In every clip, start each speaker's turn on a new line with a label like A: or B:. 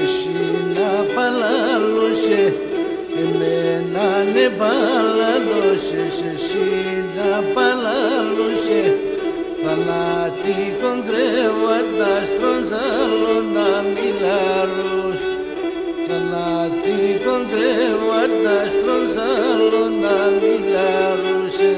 A: εσύ να παλάλωσε, εμένα ναι παλάλωσες, εσύ να παλάλωσε, θανάτικον κρέβαντα στροντζάλο να μιλάρους, θανάτικον κρέβαντα στροντζάλο να μιλάρουσε.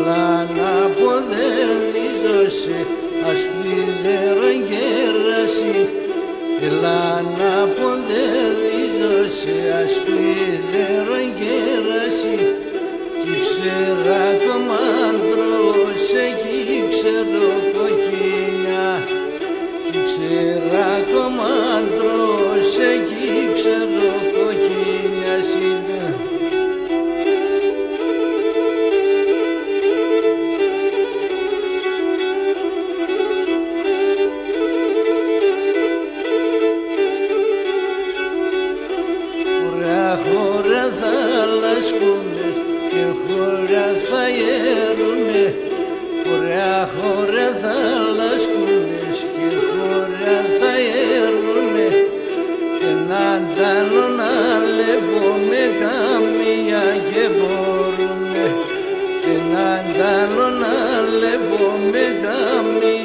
A: Λάνα ποδελίζωσε, ασπρίδερα γέραση, λάνα ποδελίζωσε, ασπρίδερα γέραση, κι ξέρα κομμάντρωσε, κι ξέρω κοκκίνια, κι ξέρα κομμάντρωσε, κι ξέρω κοκκίνια σύντα. Χώρα θα λασκούνε και χώρα θα γέρουνε, χώρα θα λασκούνε και χώρα θα γέρουνε, και έναν τ' να λείπουμε καμία και μπορούνε, και έναν τ' να λείπουμε καμία.